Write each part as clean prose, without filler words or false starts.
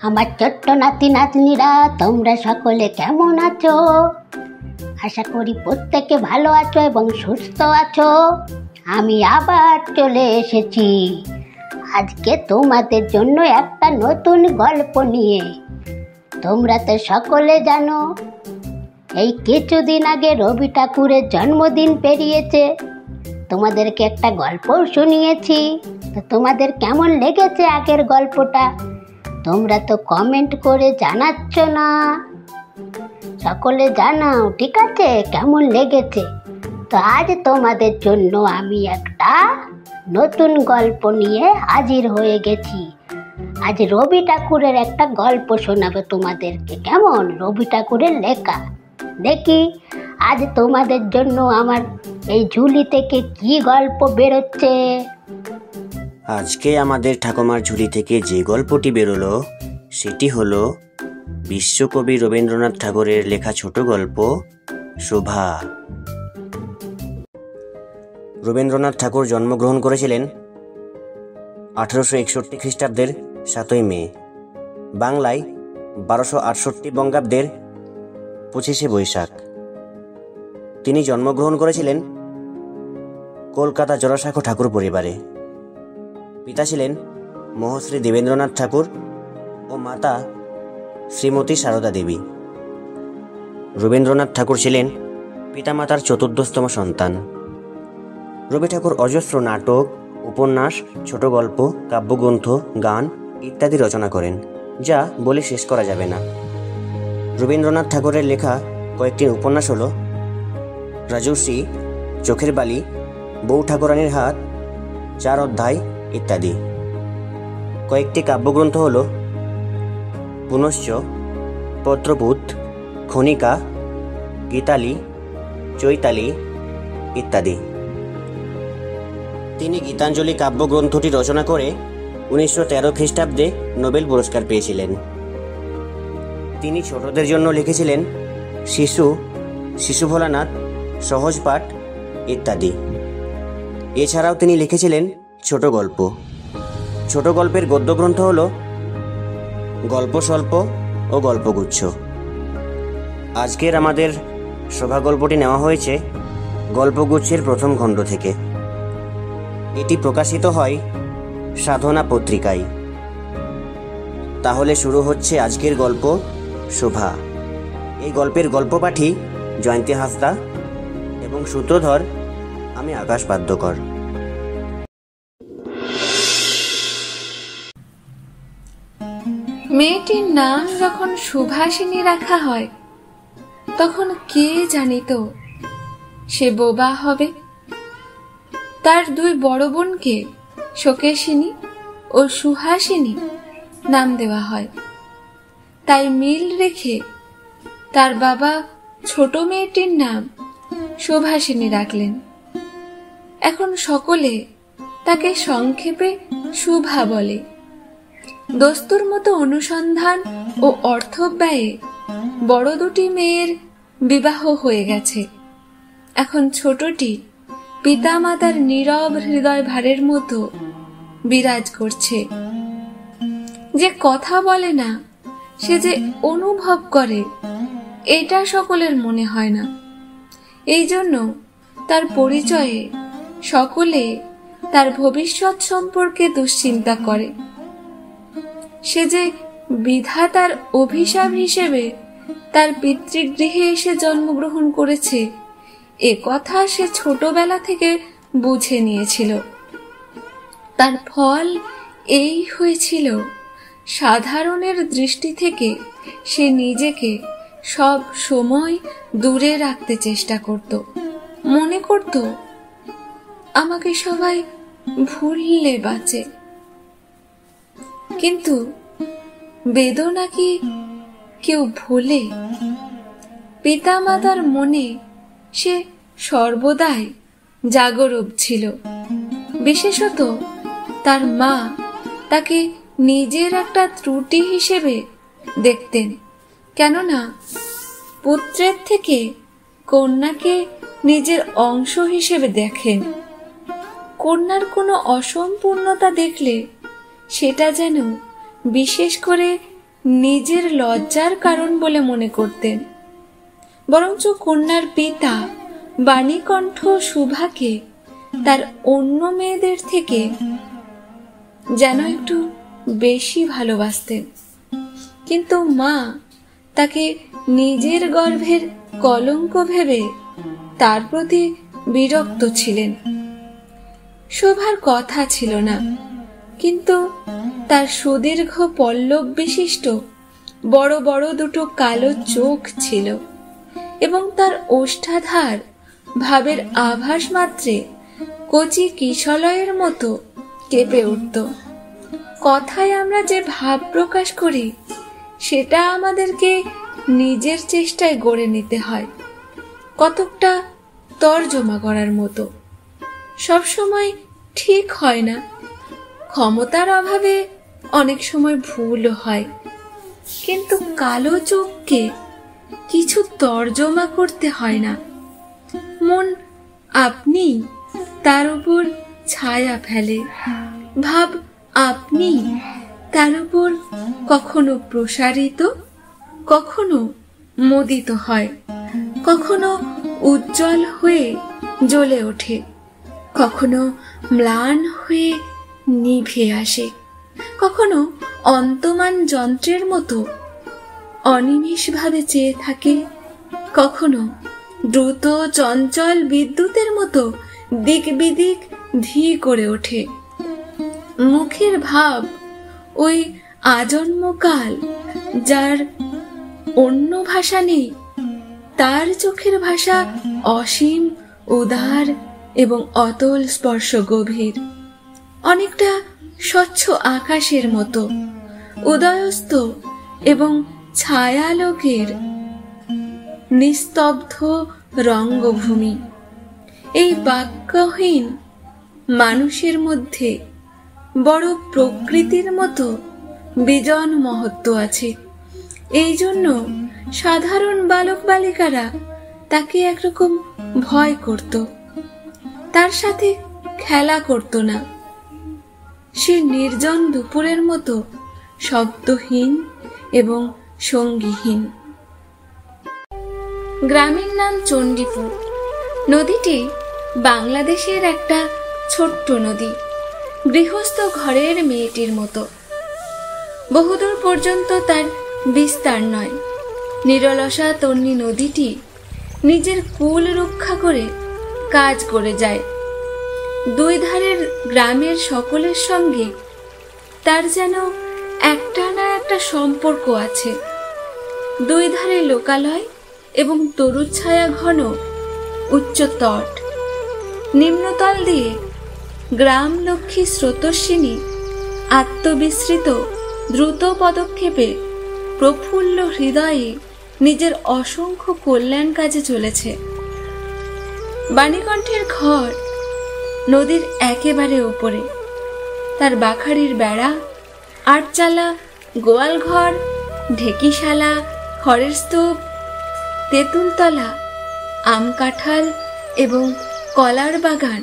আমার ছোট্ট নাতি নাতনিরা, তোমরা সকলে কেমন আছো? আশা করি প্রত্যেকে ভালো আছো এবং সুস্থ আছো। আমি আবার চলে এসেছি আজকে তোমাদের জন্য একটা নতুন গল্প নিয়ে। তোমরা তো সকলে জানো এই কিছুদিন আগে রবি ঠাকুরের জন্মদিন পেরিয়েছে। তোমাদেরকে একটা গল্প শুনিয়েছি, তো তোমাদের কেমন লেগেছে আগের গল্পটা? তোমরা তো কমেন্ট করে জানাচ্ছ না। সকলে জানাও, ঠিক আছে, কেমন লেগেছে। তো আজ তোমাদের জন্য আমি একটা নতুন গল্প নিয়ে হাজির হয়ে গেছি। আজ রবি ঠাকুরের একটা গল্প শোনাবো তোমাদেরকে। কেমন? রবি ঠাকুরের লেখা। দেখি আজ তোমাদের জন্য আমার এই ঝুলি থেকে কি গল্প বেরোচ্ছে। আজকে আমাদের ঠাকুমার ঝুলি থেকে যে গল্পটি বেরোলো সেটি হলো বিশ্বকবি রবীন্দ্রনাথ ঠাকুরের লেখা ছোট গল্প শোভা। রবীন্দ্রনাথ ঠাকুর জন্মগ্রহণ করেছিলেন 1861 খ্রিস্টাব্দের 7ই মে, বাংলায় 1268 বঙ্গাব্দের 25শে বৈশাখ। তিনি জন্মগ্রহণ করেছিলেন কলকাতা জোড়াসাঁকো ঠাকুর পরিবারে। পিতা ছিলেন মহশ্রী দেবেন্দ্রনাথ ঠাকুর ও মাতা শ্রীমতী সারদা দেবী। রবীন্দ্রনাথ ঠাকুর ছিলেন পিতামাতার চতুর্দশতম সন্তান। রবি ঠাকুর অজস্র নাটক, উপন্যাস, ছোট গল্প, কাব্যগ্রন্থ, গান ইত্যাদি রচনা করেন, যা বলে শেষ করা যাবে না। রবীন্দ্রনাথ ঠাকুরের লেখা কয়েকটি উপন্যাস হল রাজর্ষি, চোখের বালি, বউ ঠাকুরানীর হাত, 4 অধ্যায় ইত্যাদি। কয়েকটি কাব্যগ্রন্থ হল পুনশ্চ, পত্রপুত, খনিকা, গীতালি, চৈতালি ইত্যাদি। তিনি গীতাঞ্জলি কাব্যগ্রন্থটি রচনা করে 1913 খ্রিস্টাব্দে নোবেল পুরস্কার পেয়েছিলেন। তিনি ছোটদের জন্য লিখেছিলেন শিশু ভোলানাথ, সহজ পাঠ ইত্যাদি। এছাড়াও তিনি লিখেছিলেন ছোট গল্প। ছোট গল্পের গদ্যগ্রন্থ হল গল্পস্বল্প ও গল্পগুচ্ছ। আজকের আমাদের শোভা গল্পটি নেওয়া হয়েছে গল্পগুচ্ছের প্রথম খণ্ড থেকে। এটি প্রকাশিত হয় সাধনা পত্রিকায়। তাহলে শুরু হচ্ছে আজকের গল্প শোভা। এই গল্পের গল্পপাঠী জয়ন্তী হাঁসদা এবং সূত্রধর আমি আকাশ বাদ্যকর। মেয়েটির নাম যখন সুভাষিনী রাখা হয় তখন কে জানিত সে বোবা হবে। তার 2 বড় বোনকে শোকেশিনী ও সুহাসিনী নাম দেওয়া হয়। তাই মিল রেখে তার বাবা ছোট মেয়েটির নাম সুভাষিনী রাখলেন। এখন সকলে তাকে সংক্ষেপে শুভা বলে। দস্তুর মতো অনুসন্ধান ও অর্থ ব্যয়ে বড় 2টি মেয়ের বিবাহ হয়ে গেছে। এখন ছোটটি পিতামাতার নীরব হৃদয় ভারের মতো বিরাজ করছে। যে কথা বলে না, সে যে অনুভব করে, এটা সকলের মনে হয় না। এই জন্য তার পরিচয়ে সকলে তার ভবিষ্যৎ সম্পর্কে দুশ্চিন্তা করে। সে যে বিধাতার অভিশাপ হিসেবে তার পিতৃগৃহে এসে জন্মগ্রহণ করেছে, এ কথা সে ছোটবেলা থেকে বুঝে নিয়েছিল। তার ফল এই হয়েছিল, সাধারণের দৃষ্টি থেকে সে নিজেকে সব সময় দূরে রাখতে চেষ্টা করত। মনে করত, আমাকে সবাই ভুললে বাঁচে। কিন্তু বেদনা কি কেউ ভোলে? পিতামাতার মনে সে সর্বদাই জাগরূপ ছিল। বিশেষত তার মা তাকে নিজের একটা ত্রুটি হিসেবে দেখতেন। কেননা পুত্রের থেকে কন্যাকে নিজের অংশ হিসেবে দেখেন। কন্যার কোনো অসম্পূর্ণতা দেখলে সেটা যেন বিশেষ করে নিজের লজ্জার কারণ বলে মনে করতেন, বরঞ্চ কন্যার পিতা বাণীকণ্ঠ শুভাকে তার অন্য মেয়েদের থেকে যেন একটু বেশি ভালোবাসতেন। কিন্তু মা তাকে নিজের গর্ভের কলঙ্ক ভেবে তার প্রতি বিরক্ত ছিলেন। শোভার কথা ছিল না, কিন্তু তার সুদীর্ঘ পল্লব বিশিষ্ট বড় বড় দুটো কালো চোখ ছিল এবং তার ওষ্ঠাধার ভাবের আভাস মাত্রে কচি কিশলয়ের মতো কেঁপে উঠত। কথায় আমরা যে ভাব প্রকাশ করি সেটা আমাদেরকে নিজের চেষ্টায় গড়ে নিতে হয়, কতকটা তর্জমা করার মতো। সবসময় ঠিক হয় না, ক্ষমতার অভাবে অনেক সময় ভুলও হয়, কিন্তু কালো চোখকে কিছু তর্জমা করতে হয় না। মন আপনি তার উপর ছায়া ফেলে, ভাব আপনি তার উপর কখনো প্রসারিত, কখনো মোদিত হয়, কখনো উজ্জ্বল হয়ে জ্বলে ওঠে, কখনো ম্লান হয়ে নিভে আসে, কখনো অন্তমান যন্ত্রের মতো অনিমেষভাবে চেয়ে থাকে, কখনো দ্রুত চঞ্চল বিদ্যুতের মতো দিক বিদিক ধী করে ওঠে। মুখের ভাব ওই আজন্মকাল যার অন্য ভাষা নেই, তার চোখের ভাষা অসীম, উদার এবং অতল স্পর্শ গভীর, অনেকটা স্বচ্ছ আকাশের মতো উদয়স্ত এবং ছায়ালোকের নিস্তব্ধ রঙ্গভূমি। এই বাক্যহীন মানুষের মধ্যে বড় প্রকৃতির মতো বিজন মহত্ব আছে। এই জন্য সাধারণ বালক বালিকারা তাকে একরকম ভয় করত, তার সাথে খেলা করত না। সে নির্জন দুপুরের মতো শব্দহীন এবং সঙ্গীহীন। গ্রামের নাম চণ্ডীপুর। নদীটি বাংলাদেশের একটা ছোট্ট নদী, গৃহস্থ ঘরের মেয়েটির মতো। বহুদূর পর্যন্ত তার বিস্তার নয়। নিরলসা তন্নি নদীটি নিজের কুল রক্ষা করে কাজ করে যায়। দুই ধারের গ্রামের সকলের সঙ্গে তার যেন একটা না একটা সম্পর্ক আছে। দুই ধারে লোকালয় এবং তরুচ্ছায়া ঘন উচ্চ তট, নিম্নতল দিয়ে গ্রাম লক্ষ্মী স্রোতস্বিনী আত্মবিস্মৃত দ্রুত পদক্ষেপে প্রফুল্ল হৃদয়ে নিজের অসংখ্য কল্যাণ কাজে চলেছে। বাণীকণ্ঠের ঘর নদীর একেবারে উপরে। তার বাখারির বেড়া, আটচালা গোয়াল ঘর, ঢেকিশালা, খড়ের স্তূপ, তেঁতুলতলা, আম কাঁঠাল এবং কলার বাগান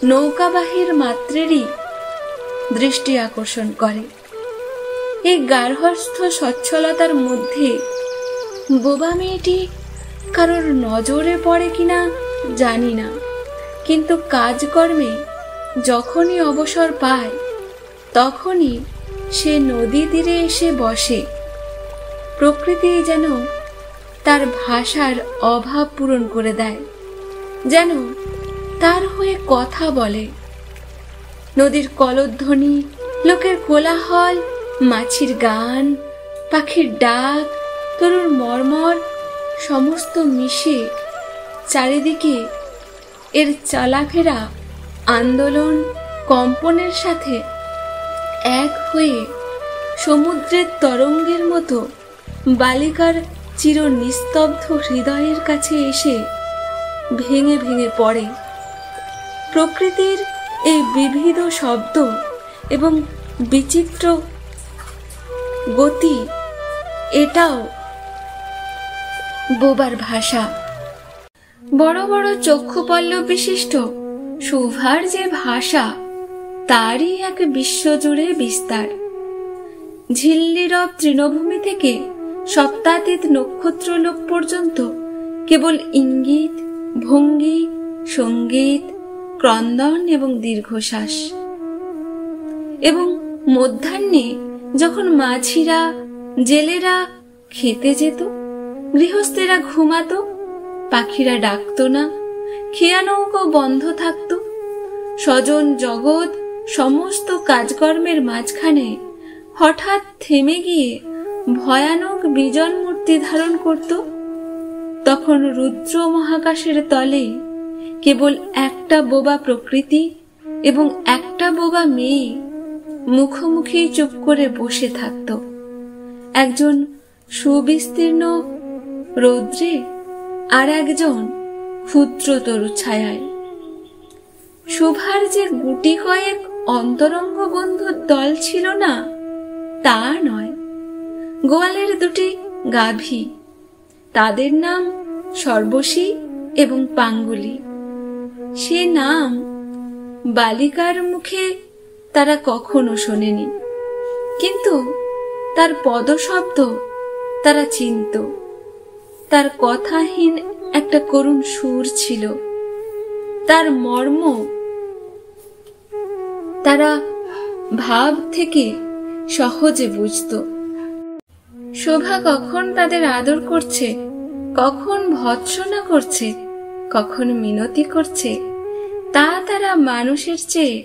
নৌকাবাহীর মাত্রেরই দৃষ্টি আকর্ষণ করে। এই গার্হস্থ সচ্ছলতার মধ্যে বোবা মেয়েটি কারোর নজরে পড়ে কিনা জানি না, কিন্তু কাজকর্মে যখনই অবসর পায় তখনই সে নদী তীরে এসে বসে। প্রকৃতি যেন তার ভাষার অভাব পূরণ করে দেয়, যেন তার হয়ে কথা বলে। নদীর কলধ্বনি, লোকের কোলাহল, মাছির গান, পাখির ডাক, তরুর মর্মর সমস্ত মিশে চারিদিকে এর চলাফেরা আন্দোলন কম্পনের সাথে এক হয়ে সমুদ্রের তরঙ্গের মতো বালিকার চির নিস্তব্ধ হৃদয়ের কাছে এসে ভেঙে ভেঙে পড়ে। প্রকৃতির এই বিবিধ শব্দ এবং বিচিত্র গতি, এটাও বোবার ভাষা। বড় বড় চক্ষুপল্লব বিশিষ্ট শোভার যে ভাষা, তারই এক বিশ্বজুড়ে বিস্তার। ঝিল্লিরব তৃণভূমি থেকে সপ্তাতীত নক্ষত্রলোক পর্যন্ত কেবল ইঙ্গিত, ভঙ্গি, সঙ্গীত, ক্রন্দন এবং দীর্ঘশ্বাস। এবং মধ্যাহ্নে যখন মাঝিরা, জেলেরা খেতে যেত, গৃহস্থেরা ঘুমাতো, পাখিরা ডাকতো না, খেয়া নৌকো বন্ধ থাকত, স্বজন জগৎ সমস্ত কাজকর্মের মাঝখানে হঠাৎ থেমে গিয়ে ভয়ানক বিজন মূর্তি ধারণ করত, তখন রুদ্র মহাকাশের তলে কেবল একটা বোবা প্রকৃতি এবং একটা বোবা মেয়ে মুখোমুখি চুপ করে বসে থাকত, একজন সুবিস্তীর্ণ রৌদ্রে আর একজন ক্ষুদ্র তরু ছায়ায়। শুভার যে গুটি কয়েক অন্তরঙ্গ বন্ধুর দল ছিল না তা নয়, গোয়ালের দুটি গাভী, তাদের নাম সর্বশী এবং পাঙ্গুলি। সে নাম বালিকার মুখে তারা কখনো শোনেনি, কিন্তু তার পদশব্দ তারা চিনত। তার কথাহীন একটা করুণ সুর ছিল, তার মর্ম তারা ভাব থেকে সহজে বুঝত। শোভা কখন তাদের আদর করছে, কখন ভৎসনা করছে, কখন মিনতি করছে, তা তারা মানুষের চেয়ে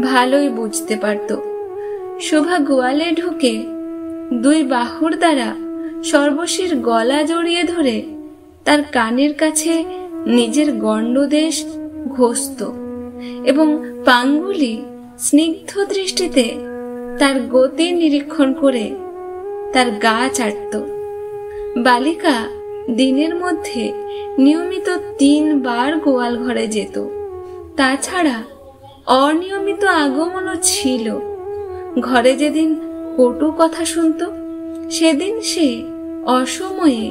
ভালোই বুঝতে পারত। শোভা গোয়ালে ঢুকে দুই বাহুর দ্বারা সর্বশীর গলা জড়িয়ে ধরে তার কানের কাছে নিজের গণ্ডদেশ ঘষত এবং পাঙ্গুলি স্নিগ্ধ দৃষ্টিতে তার গতি নিরীক্ষণ করে তার গা চাটত। বালিকা দিনের মধ্যে নিয়মিত 3 বার গোয়াল ঘরে যেত, তাছাড়া অনিয়মিত আগমনও ছিল। ঘরে যেদিন কটু কথা শুনত, সেদিন সে অসময়ে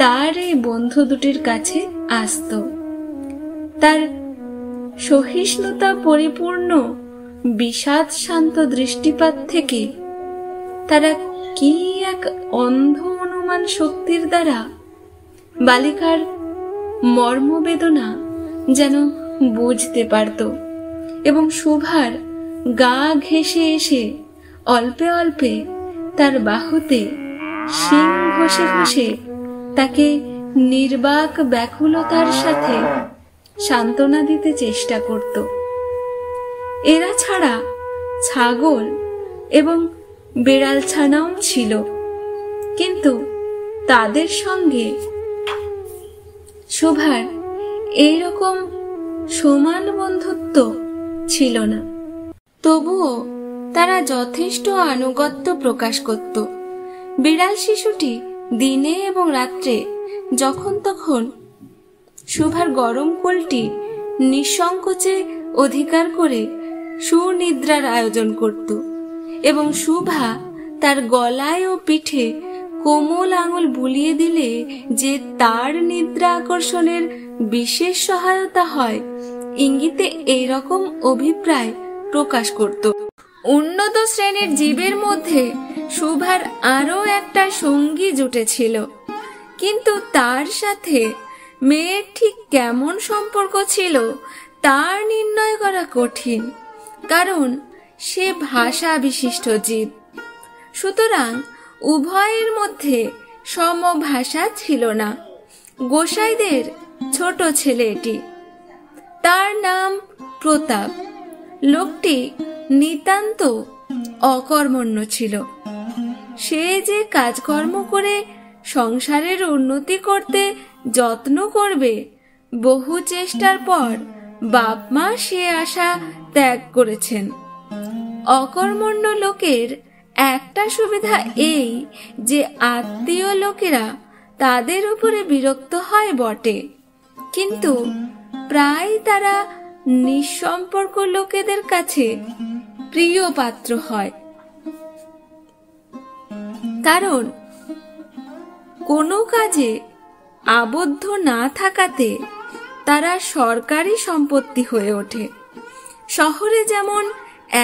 তার এই বন্ধু দুটির কাছে আসত। তার সহিষ্ণুতা পরিপূর্ণ বিষাদ শান্ত দৃষ্টিপাত থেকে তারা কি এক অন্ধ অনুমান শক্তির দ্বারা বালিকার মর্মবেদনা যেন বুঝতে পারত এবং শুভার গা ঘেঁষে এসে অল্পে অল্পে তার বাহুতে শিং ঘষে ঘষে তাকে নির্বাক ব্যাকুলতার সাথে সান্ত্বনা দিতে চেষ্টা করত। এরা ছাড়া ছাগল এবং বেড়াল ছানাও ছিল, কিন্তু তাদের সঙ্গে শোভার এইরকম সমান বন্ধুত্ব ছিল না। তবুও তারা যথেষ্ট আনুগত্য প্রকাশ করত। বিড়াল শিশুটি দিনে এবং রাত্রে যখন তখন শোভার গরম কোলটি নিঃসংকোচে অধিকার করে সুনিদ্রার আয়োজন করত এবং শোভা তার গলায় ও পিঠে কোমল আঙুল বুলিয়ে দিলে যে তার নিদ্রা আকর্ষণের বিশেষ সহায়তা হয়, ইঙ্গিতে এইরকম অভিপ্রায় প্রকাশ করত। উন্নত শ্রেণীর জীবের মধ্যে শোভার আরো একটা সঙ্গী জুটেছিল, কিন্তু তার সাথে মেয়ের ঠিক কেমন সম্পর্ক ছিল তার নির্ণয় করা কঠিন, কারণ সে ভাষা বিশিষ্ট জীব। সুতরাং উভয়ের মধ্যে সমভাষা ছিল না। গোসাইদের ছোট ছেলে এটি, তার নাম প্রতাপ। লোকটি নিতান্ত অকর্মণ্য ছিল। সে যে কাজকর্ম করে সংসারের উন্নতি করতে যত্ন করবে, বহু চেষ্টার পর বাপ মা সে আশা ত্যাগ করেছেন। অকর্মণ্য লোকের একটা সুবিধা এই যে আত্মীয় লোকেরা তাদের উপরে বিরক্ত হয় বটে, কিন্তু প্রায় তারা নিঃসম্পর্ক লোকেদের কাছে প্রিয় পাত্র হয়, কারণ কোনো কাজে আবদ্ধ না থাকাতে তারা সরকারি সম্পত্তি হয়ে ওঠে। শহরে যেমন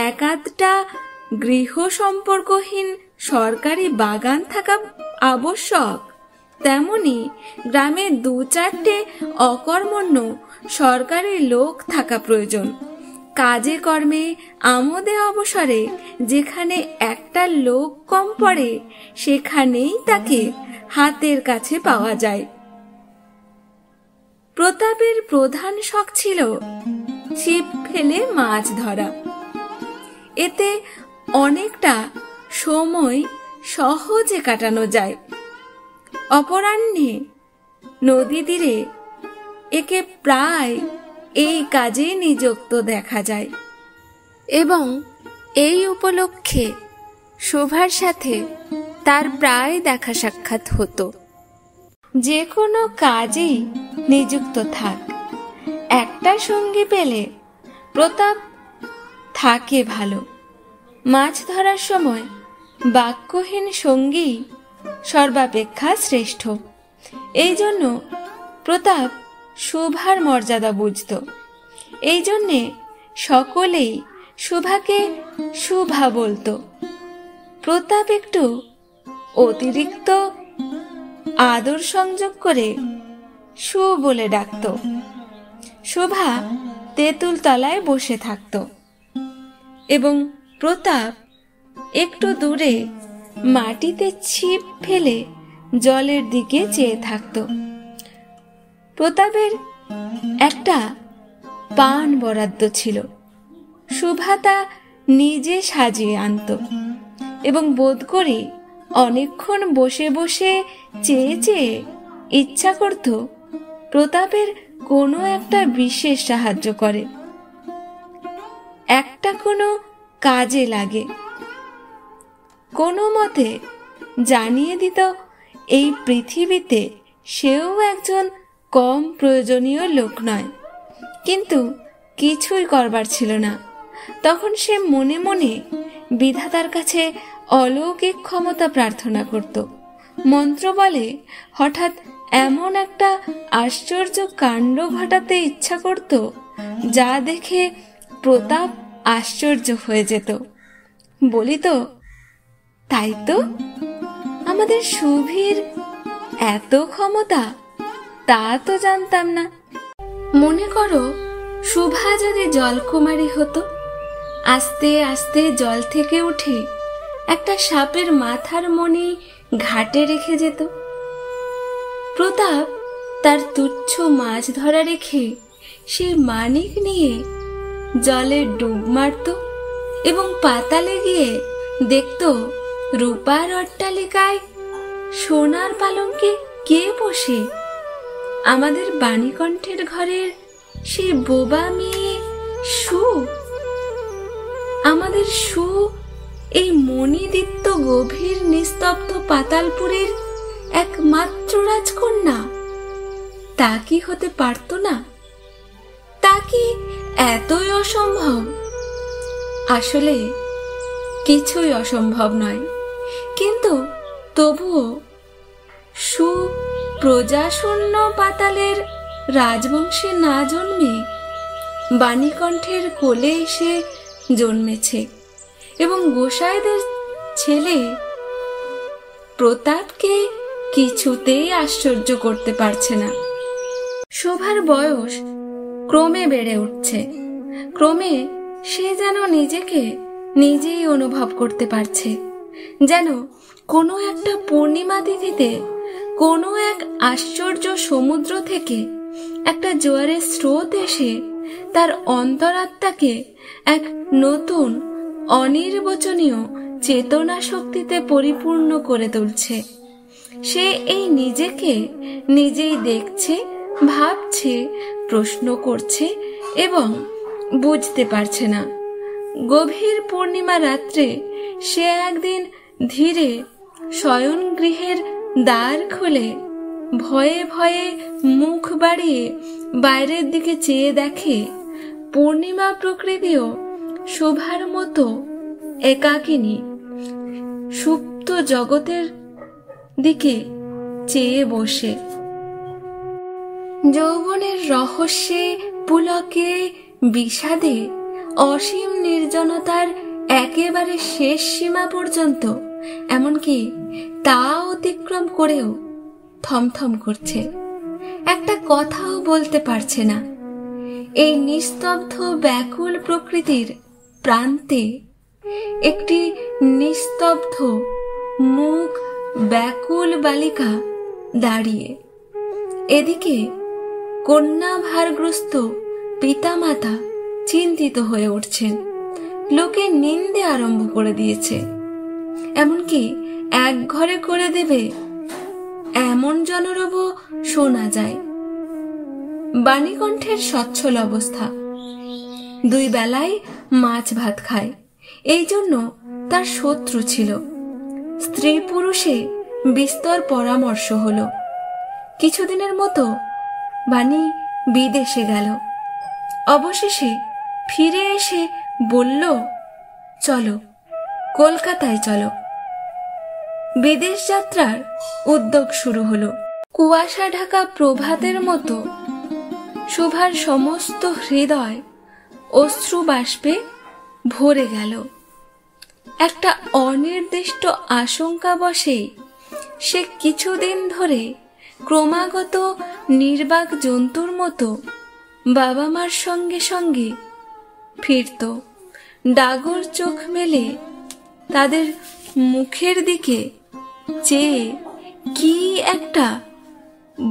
এক আধটা গৃহ সম্পর্কহীন সরকারি বাগান থাকা আবশ্যক, তেমনি গ্রামে 2-4টে অকর্মণ্য সরকারি লোক থাকা প্রয়োজন। কাজে কর্মে আমোদে অবসরে যেখানে একটা লোক কম পড়ে সেখানেই তাকে হাতের কাছে পাওয়া যায়। প্রতাপের প্রধান শখ ছিল ছিপ ফেলে মাছ ধরা। এতে অনেকটা সময় সহজে কাটানো যায়। অপরাহ্নে নদী তীরে একে প্রায় এই কাজে নিযুক্ত দেখা যায় এবং এই উপলক্ষে শোভার সাথে তার প্রায় দেখা সাক্ষাৎ হতো। যে কোনো কাজেই নিযুক্ত থাক, একটা সঙ্গী পেলে প্রতাপ থাকে ভালো। মাছ ধরার সময় বাক্যহীন সঙ্গী সর্বাপেক্ষা শ্রেষ্ঠ। এই জন্য প্রতাপ শোভার মর্যাদা বুঝত। এই জন্যে সকলেই শোভাকে শোভা বলতো। প্রতাপ একটু অতিরিক্ত আদর সংযোগ করে শু বলে ডাকত। শোভা তেঁতুল তলায় বসে থাকত এবং প্রতাপ একটু দূরে মাটিতে ছিপ ফেলে জলের দিকে চেয়ে থাকত। প্রতাপের একটা পান বরাদ্দ ছিল। শোভা তা নিজে সাজিয়ে আনত এবং বোধ করি অনেকক্ষণ বসে বসে চেয়ে চেয়ে ইচ্ছা করত প্রতাপের কোনো একটা বিশেষ সাহায্য করে, একটা কোনো কাজে লাগে। কোনো মতে জানিয়ে দিত এই পৃথিবীতে সেও একজন কম প্রয়োজনীয় লোক নয়। কিন্তু কিছুই করবার ছিল না। তখন সে মনে মনে বিধাতার কাছে অলৌকিক ক্ষমতা প্রার্থনা করত। মন্ত্র বলে হঠাৎ এমন একটা আশ্চর্য কাণ্ড ঘটাতে ইচ্ছা করত যা দেখে প্রতাপ আশ্চর্য হয়ে যেত। বলিত, তাই তো, আমাদের শুভির এত ক্ষমতা, তা তো জানতাম না। মনে করো শোভা যদি জলকুমারী হতো, আস্তে আস্তে জল থেকে উঠে একটা সাপের মাথার মণি ঘাটে রেখে যেত। প্রতাপ তার তুচ্ছ মাছ ধরা রেখে সেই মানিক নিয়ে জলে ডুব মারত এবং পাতালে গিয়ে দেখত রূপার অট্টালিকায় সোনার পালঙ্কে কে বসে। আমাদের বাণীকণ্ঠের ঘরের সেই বোবা মেয়ে সু, আমাদের সু এই মণিদীপ্ত গভীর নিস্তব্ধ পাতালপুরের একমাত্র রাজকন্যা, তা কি হতে পারত না? তা কি এতই অসম্ভব? আসলে কিছুই অসম্ভব নয়, কিন্তু তবুও সু প্রজাশূন্য পাতালের রাজবংশে না জন্মে বাণীকণ্ঠের কোলে এসে জন্মেছে এবং গোসাইদের ছেলে প্রতাপকে কিছুতেই আশ্চর্য করতে পারছে না। শোভার বয়স ক্রমে বেড়ে উঠছে। ক্রমে সে যেন নিজেকে নিজেই অনুভব করতে পারছে, যেন কোনো একটা পূর্ণিমা তিথিতে কোনো এক আশ্চর্য সমুদ্র থেকে একটা জোয়ারের স্রোত এসে তার অন্তরাত্মাকে এক নতুন অনির্বচনীয় চেতনা শক্তিতে পরিপূর্ণ করে তুলছে। সে এই নিজেকে নিজেই দেখছে, ভাবছে, প্রশ্ন করছে এবং বুঝতে পারছে না। গভীর পূর্ণিমা রাত্রে সে একদিন ধীরে শয়ন গৃহের দ্বার খুলে ভয়ে ভয়ে মুখ বাড়িয়ে বাইরের দিকে চেয়ে দেখে পূর্ণিমা প্রকৃতিও শোভার মতো একাকিনী সুপ্ত জগতের দিকে চেয়ে বসে। যৌবনের রহস্যে, পুলকে, বিষাদে, অসীম নির্জনতার একেবারে শেষ সীমা পর্যন্ত এমনকি তা অতিক্রম করেও থমথম করছে, একটা কথাও বলতে পারছে না। এই নিস্তব্ধ ব্যাকুল প্রকৃতির প্রান্তে একটি নিস্তব্ধ মুখ ব্যাকুল বালিকা দাঁড়িয়ে। এদিকে কন্যা ভারগ্রস্ত পিতামাতা চিন্তিত হয়ে উঠছেন, লোকে নিন্দে আরম্ভ করে দিয়েছে, এমনকি এক ঘরে করে দেবে এমন জনরবও শোনা যায়। বাণীকণ্ঠের সচ্ছল অবস্থা, 2 বেলায় মাছ ভাত খায়, এই জন্য তার শত্রু ছিল। স্ত্রী পুরুষে বিস্তর পরামর্শ হলো। কিছুদিনের মতো বাণী বিদেশে গেল। অবশেষে ফিরে এসে বলল, চলো কলকাতায় চলো। বিদেশ যাত্রার উদ্যোগ শুরু হলো। কুয়াশা ঢাকা প্রভাতের মতো শুভার সমস্ত হৃদয় অশ্রু বাষ্পে ভরে গেল। একটা অনির্দিষ্ট আশঙ্কা বসেই সে কিছুদিন ধরে ক্রমাগত নির্বাক জন্তুর মতো বাবা মার সঙ্গে সঙ্গে ফিরত। ডাগর চোখ মেলে তাদের মুখের দিকে চেয়ে কি একটা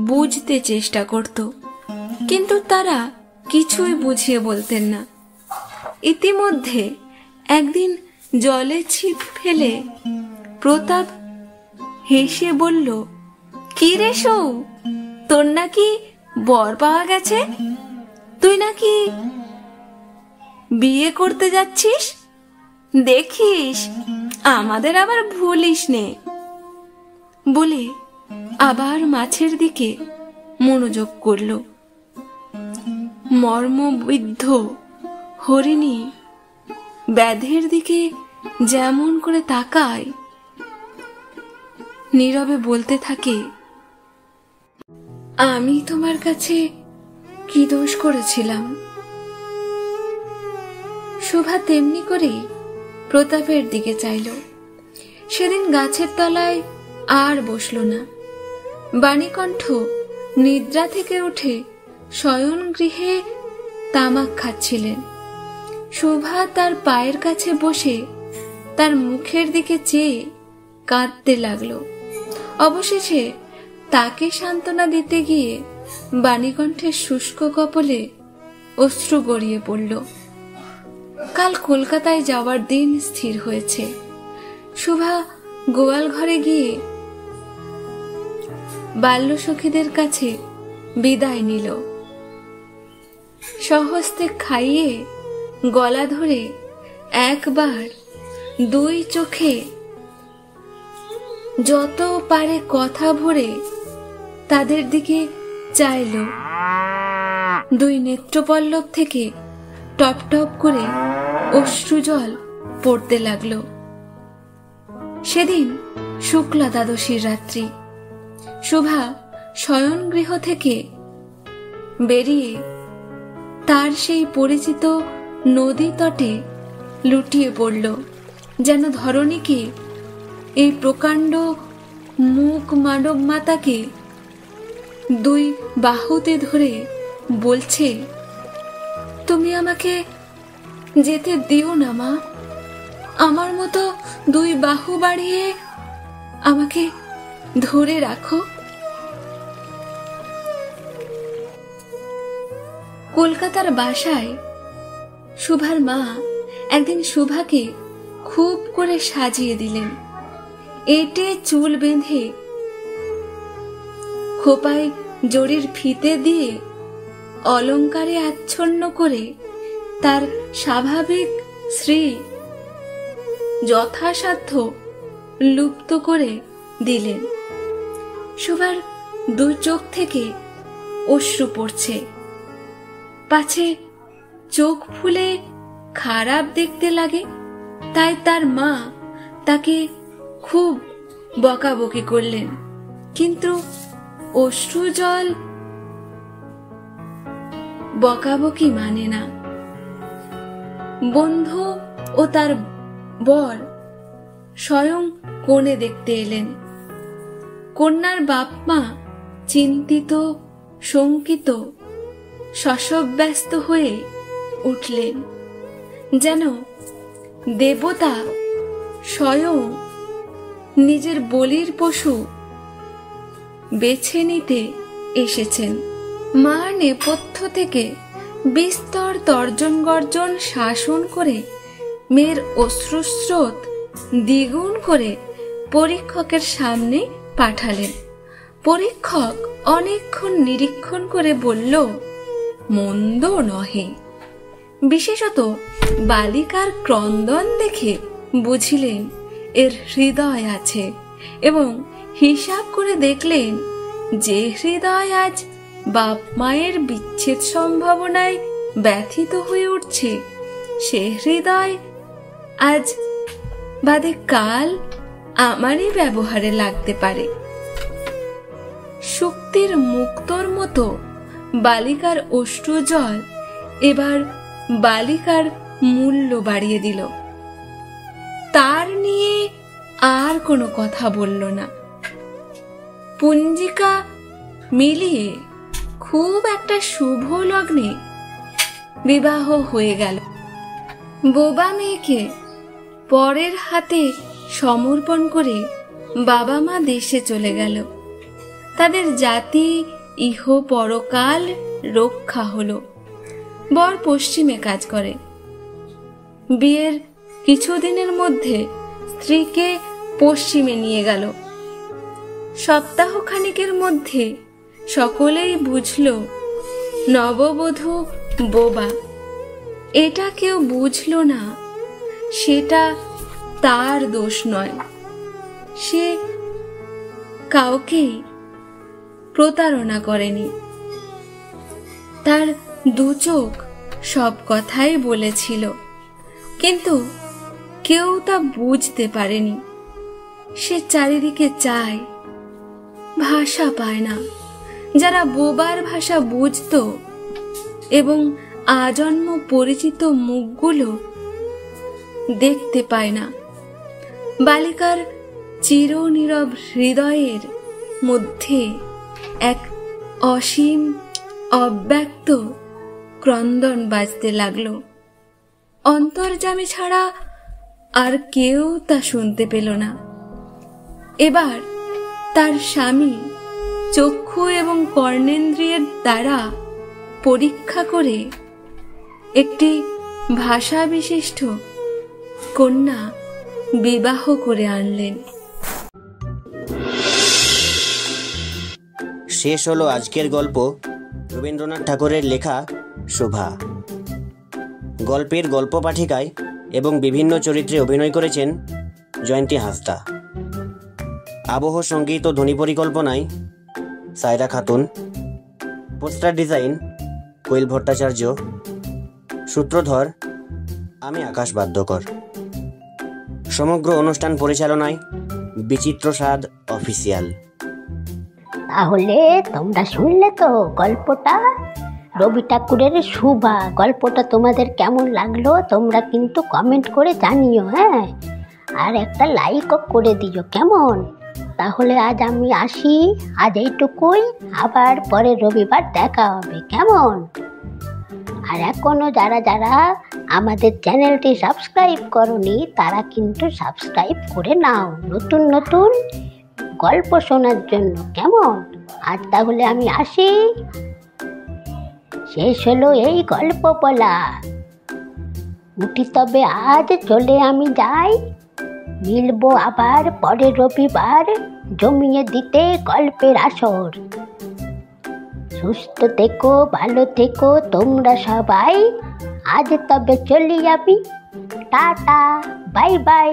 বুঝতে চেষ্টা করত, কিন্তু তারা কিছুই বুঝিয়ে বলতেন না। ইতিমধ্যে একদিন জলে ছিপ ফেলে প্রতাপ হেসে বলল, কি রে সৌ, তোর নাকি বর পাওয়া গেছে? তুই নাকি বিয়ে করতে যাচ্ছিস? দেখিস আমাদের আবার ভুলিস নে। বলে আবার মাছের দিকে মনোযোগ করল। মর্মবিদ্ধ হরিণী ব্যাধের দিকে যেমন করে তাকায়, নীরবে বলতে থাকে, আমি তোমার কাছে কি দোষ করেছিলাম? শোভা তেমনি করে প্রতাপের দিকে চাইল। সেদিন গাছের তলায় আর বসল না। বাণীকণ্ঠ নিদ্রা থেকে উঠে শয়ন গৃহে তামাক খাচ্ছিলেন। শোভা তার পায়ের কাছে বসে তার মুখের দিকে চেয়ে কাঁদতে লাগলো। অবশেষে তাকে সান্ত্বনা দিতে গিয়ে বাণীকণ্ঠের শুষ্ক কপলে অশ্রু গড়িয়ে পড়ল। কাল কলকাতায় যাওয়ার দিন স্থির হয়েছে। শোভা গোয়াল ঘরে গিয়ে বাল্যসখীদের কাছে বিদায় নিল। সহস্তে খাইয়ে গলা ধরে একবার 2 চোখে যত পারে কথা ভরে তাদের দিকে চাইল। 2 নেত্রপল্লব থেকে টপ টপ করে অশ্রুজল পড়তে লাগলো। সেদিন শুক্লা দ্বাদশীর রাত্রি। শোভা শয়নগৃহ থেকে বেরিয়ে তার সেই পরিচিত নদী তটে লুটিয়ে পড়ল, যেন ধরণীকে, এই প্রকাণ্ড মুখ মানব মাতাকে 2 বাহুতে ধরে বলছে, তুমি আমাকে যেতে দিও না মা, আমার মতো 2 বাহু বাড়িয়ে আমাকে ধরে রাখো। কলকাতার বাসায় শোভার মা একদিন শোভাকে খুব করে সাজিয়ে দিলেন। এঁটে চুল বেঁধে খোপায় জরির ফিতে দিয়ে অলংকারে আচ্ছন্ন করে তার স্বাভাবিক শ্রী যথাসাধ্য লুপ্ত করে দিলেন। শোভার 2 চোখ থেকে অশ্রু পড়ছে। পাছে চোখ ফুলে খারাপ দেখতে লাগে, তাই তার মা তাকে খুব বকাবকি করলেন, কিন্তু অশ্রু জল বকাবকি মানে না। বন্ধু ও তার বর স্বয়ং কনে দেখতে এলেন। কন্যার বাপ মা চিন্তিত, শঙ্কিত, শশব্যস্ত হয়ে উঠলেন, যেন দেবতা স্বয়ং নিজের বলির পশু বেছে নিতে এসেছেন। মা নেপথ্য থেকে বিস্তর তর্জন গর্জন শাসন করে মেয়ের অশ্রুস্রোত দ্বিগুণ করে পরীক্ষকের সামনে পাঠালেন। পরীক্ষক অনেকক্ষণ নিরীক্ষণ করে বলল, মন্দ নহে। বিশেষত বালিকার ক্রন্দন দেখে বুঝিলেন এর হৃদয় আছে, এবং হিসাব করে দেখলেন যে হৃদয় আজ বাপ মায়ের বিচ্ছেদ সম্ভাবনায় ব্যথিত হয়ে উঠছে, সে হৃদয় আজ বাদে কাল আমারই ব্যবহারে লাগতে পারে। শুক্তির মুক্তর মতো বালিকার অশ্রুজল এবার বালিকার মূল্য বাড়িয়ে দিল। তার নিয়ে আর কোনো কথা বলল না। পুঞ্জিকা মিলিয়ে খুব একটা শুভ লগ্নে বিবাহ হয়ে গেল। বোবা মেয়েকে পরের হাতে সমর্পণ করে বাবা মা দেশে চলে গেল। তাদের জাতি ইহ পরকাল রক্ষা হলো। বর পশ্চিমে কাজ করে। বিয়ের কিছুদিনের মধ্যে স্ত্রীকে পশ্চিমে নিয়ে গেল। সপ্তাহখানিকের মধ্যে সকলেই বুঝল নববধূ বোবা। এটা কেউ বুঝল না, সেটা তার দোষ নয়। সে কাউকেই প্রতারণা করেনি। তার দু চোখ সব কথাই বলেছিল, কিন্তু কেউ তা বুঝতে পারেনি। সে চারিদিকে চায়, ভাষা পায় না। যারা বোবার ভাষা বুঝত এবং আজন্ম পরিচিত মুখগুলো দেখতে পায় না। বালিকার চিরনীরব হৃদয়ের মধ্যে এক অসীম অব্যক্ত ক্রন্দন বাজতে লাগলো। অন্তর্যামী ছাড়া আর কেউ তা শুনতে পেল না। এবার তার স্বামী চক্ষু এবং কর্ণেন্দ্রিয়ের দ্বারা পরীক্ষা করে একটি ভাষা বিশিষ্ট কন্যা বিবাহ করে আনলেন। শেষ হলো আজকের গল্প, রবীন্দ্রনাথ ঠাকুরের লেখা শোভা। গল্পের গল্প পাঠিকায় এবং বিভিন্ন চরিত্রে অভিনয় করেছেন জয়ন্তী হাঁসদা। আবহ সঙ্গীত ও ধ্বনি পরিকল্পনায় সায়রা খাতুন। পোস্টার ডিজাইন কোয়েল ভট্টাচার্য। সূত্রধর আমি আকাশ বাদ্যকর। সমগ্র অনুষ্ঠান পরিচালনায় বিচিত্র স্বাদ অফিসিয়াল। তাহলে তোমরা শুনলে তো গল্পটা, রবি ঠাকুরের শোভা। গল্পটা তোমাদের কেমন লাগলো তোমরা কিন্তু কমেন্ট করে জানিও, হ্যাঁ, আর একটা লাইকও করে দিও, কেমন? তাহলে আজ আমি আসি, আজ এইটুকুই, আবার পরের রবিবার দেখা হবে, কেমন? আর এখনো যারা যারা আমাদের চ্যানেলটি সাবস্ক্রাইব করনি তারা কিন্তু সাবস্ক্রাইব করে নাও নতুন নতুন গল্প শোনার জন্য, কেমন? আজ তাহলে আমি আসি, শেষ হলো এই গল্প বলা। উঠি তবে আজ, চলে আমি যাই, মিলবো আবার পরের রবিবার, জমিয়ে দিতে গল্পের আসর। সুস্থ থেকো, ভালো থেকো তোমরা সবাই। আজ তবে চলি আমি, টাটা, বাই বাই।